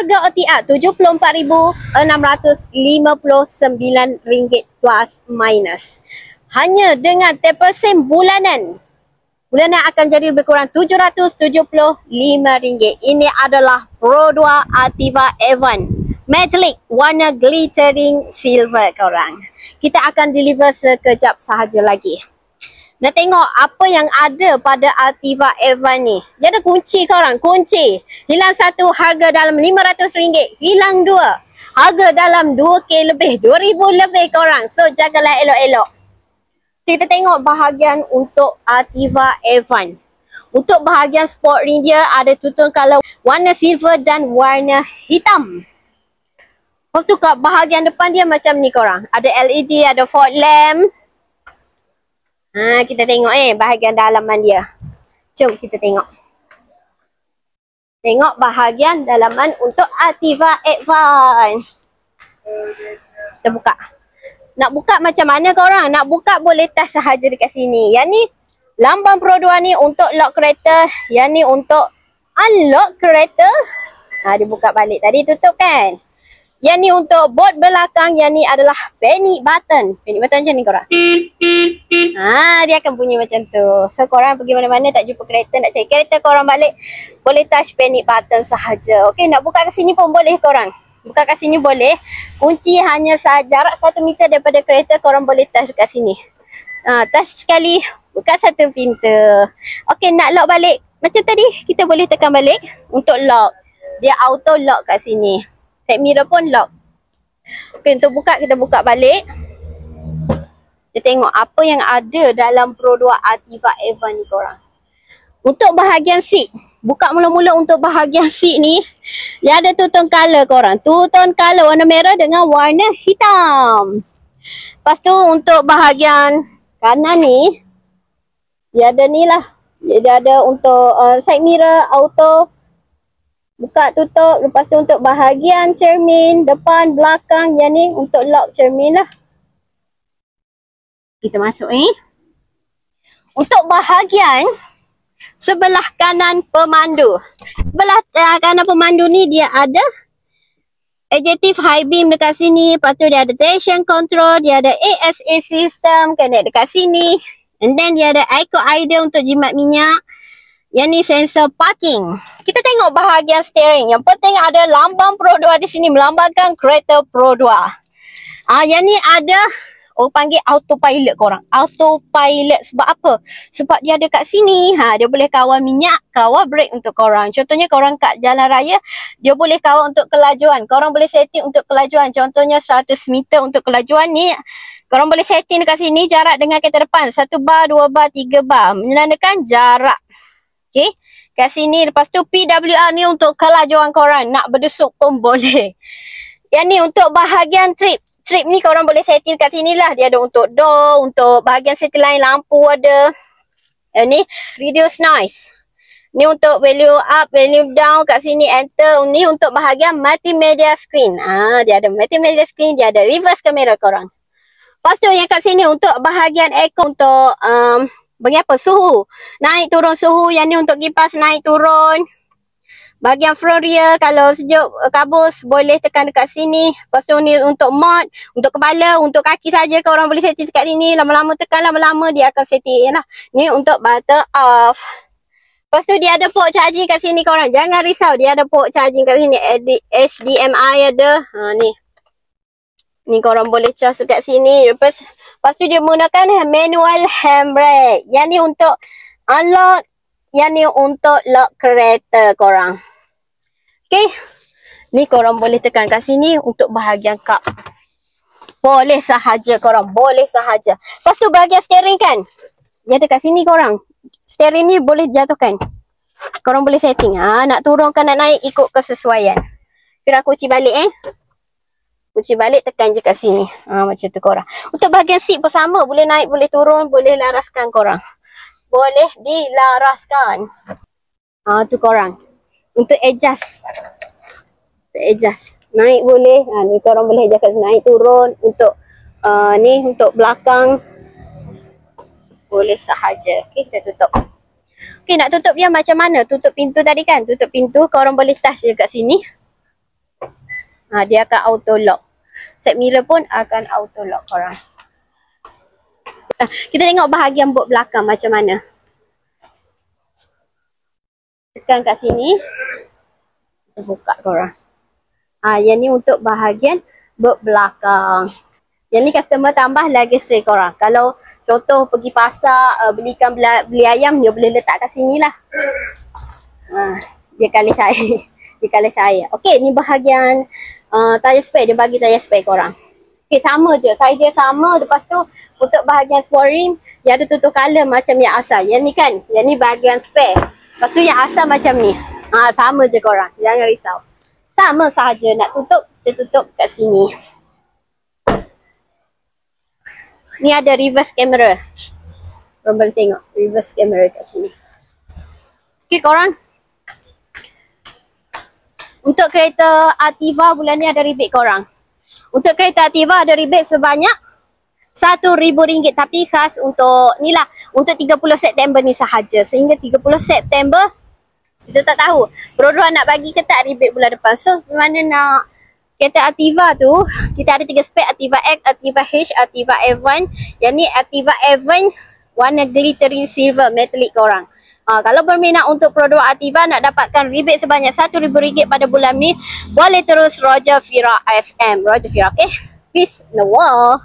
Harga OTR RM74,659 plus minus. Hanya dengan 10% bulanan. Bulanan akan jadi lebih kurang RM775. Ini adalah Pro 2 Ativa Evan Metallic warna glittering silver korang. Kita akan deliver sekejap sahaja lagi. Nak tengok apa yang ada pada Ativa Evan ni. Dia ada kunci korang, kunci. Hilang satu, harga dalam RM500. Hilang dua, harga dalam 2K lebih, 2,000 lebih korang. So jagalah elok-elok. Kita tengok bahagian untuk Ativa Evan. Untuk bahagian sport ring dia ada tutun color warna silver dan warna hitam. Lepas tu kat bahagian depan dia macam ni korang. Ada LED, ada fog lamp. Kita tengok bahagian dalaman dia. Jom kita tengok. Tengok bahagian dalaman untuk Ativa Evan. Kita buka. Nak buka macam mana korang? Nak buka boleh touch sahaja dekat sini. Yang ni lambang Pro 2 ni untuk lock kereta. Yang ni untuk unlock kereta. Dia buka balik. Tadi tutup kan? Yang ni untuk board belakang. Yang ni adalah panic button. Panic button macam ni korang. Dia akan bunyi macam tu. So korang pergi mana-mana tak jumpa kereta, nak cari kereta korang balik, boleh touch panic button sahaja. Okey, nak buka kat sini pun boleh korang. Buka kat sini boleh. Kunci hanya jarak 1 meter daripada kereta, korang boleh touch kat sini. Touch sekali, buka satu pintu. Okey, nak lock balik. Macam tadi, kita boleh tekan balik untuk lock. Dia auto lock kat sini. Side mirror pun lock. Okey, untuk buka, kita buka balik. Kita tengok apa yang ada dalam Pro 2 Ativa Evan ni korang. Untuk bahagian seat. Buka mula-mula untuk bahagian seat ni. Dia ada two tone colour korang. Two tone colour warna merah dengan warna hitam. Lepas tu untuk bahagian kanan ni. Dia ada ni lah. Dia ada untuk side mirror, auto. Buka tutup. Lepas tu untuk bahagian cermin, depan, belakang. Yang ni untuk lock cermin lah. Kita masuk Untuk bahagian sebelah kanan pemandu. Sebelah kanan pemandu ni dia ada adaptive high beam dekat sini. Lepas tu dia ada traction control. Dia ada ASA system connect dekat sini. And then dia ada Eco Idle untuk jimat minyak. Yang ni sensor parking. Kita tengok bahagian steering. Yang penting ada lambang Pro 2 di sini. Melambangkan kereta Pro 2. Yang ni ada panggil autopilot korang. Autopilot sebab apa? Sebab dia ada kat sini. Dia boleh kawal minyak, kawal brake untuk korang. Contohnya korang kat jalan raya, dia boleh kawal untuk kelajuan. Korang boleh setting untuk kelajuan. Contohnya 100 meter untuk kelajuan ni. Korang boleh setting dekat sini jarak dengan kereta depan. 1 bar, 2 bar, 3 bar. Menandakan jarak. Okay. Kat sini. Lepas tu PWR ni untuk kelajuan korang. Nak berdesuk pun boleh. Yang ni untuk bahagian trip. Trip ni korang boleh setting kat sini lah. Dia ada untuk door, untuk bahagian satellite lampu ada. Ni reduce noise. Ni untuk value up, value down kat sini enter. Ni untuk bahagian multimedia screen. Dia ada multimedia screen, dia ada reverse kamera korang. Lepas tu yang kat sini untuk bahagian aircon untuk bagi apa? Suhu. Naik turun suhu. Yang ni untuk kipas naik turun. Bahagian front rear, kalau sejuk kabus boleh tekan dekat sini. Lepas tu ni untuk mod, untuk kepala, untuk kaki saja korang boleh setting dekat sini. Lama-lama tekan, lama-lama dia akan setting lah. Ni untuk button off. Lepas tu dia ada port charging kat sini korang. Jangan risau, dia ada port charging kat sini. HDMI ada. Ni. Ni korang boleh charge dekat sini. Lepas tu dia menggunakan manual handbrake. Yang ni untuk unlock. Yang ni untuk lock kereta korang. Okay. Ni korang boleh tekan kat sini untuk bahagian kap. Boleh sahaja korang. Boleh sahaja. Lepas tu bahagian steering kan. Dia ada kat sini korang. Steering ni boleh jatuhkan. Korang boleh setting. Nak turunkan, nak naik ikut kesesuaian. Kira kunci balik kunci balik tekan je kat sini. Macam tu korang. Untuk bahagian seat pun sama. Boleh naik, boleh turun. Boleh laraskan korang. Boleh dilaraskan. Tu korang. Untuk adjust. Naik boleh. Ni korang boleh adjust naik turun. Untuk ni untuk belakang. Boleh sahaja. Okay, kita tutup. Okay, nak tutup dia macam mana? Tutup pintu tadi kan? Tutup pintu. Korang boleh touch je kat sini. Dia akan auto lock. Side mirror pun akan auto lock korang. Kita tengok bahagian bot belakang macam mana. Tekan kat sini. Kita buka korang. Yang ni untuk bahagian bot belakang. Yang ni customer tambah lagi stray korang. Kalau contoh pergi pasar, beli ayam, dia boleh letak kat sini lah. Dia kali saya. Okey, ni bahagian tayar spare. Dia bagi tayar spare korang. Okey, sama je. Size dia sama. Lepas tu untuk bahagian sport rim, dia ada tutup color macam yang asal. Yang ni kan, yang ni bahagian spare. Lepas tu yang asal macam ni. Sama je korang. Jangan risau. Sama sahaja. Nak tutup, kita tutup kat sini. Ni ada reverse camera. Korang boleh tengok reverse camera kat sini. Okey korang. Untuk kereta Ativa bulan ni ada rebate korang. Untuk kereta Ativa ada rebate sebanyak RM1,000, tapi khas untuk ni lah, untuk 30 September ni sahaja. Sehingga 30 September kita tak tahu Perodua nak bagi ke tak rebate bulan depan. So mana nak kereta Ativa tu, kita ada 3 spek, Ativa X, Ativa H, Ativa F1. Yang ni Ativa F1 warna glittering silver metallic korang. Kalau berminat untuk produk Ativa nak dapatkan rebate sebanyak RM1,000 pada bulan ni, boleh terus Roger Fira FM. Roger Fira, okay? Peace in the world.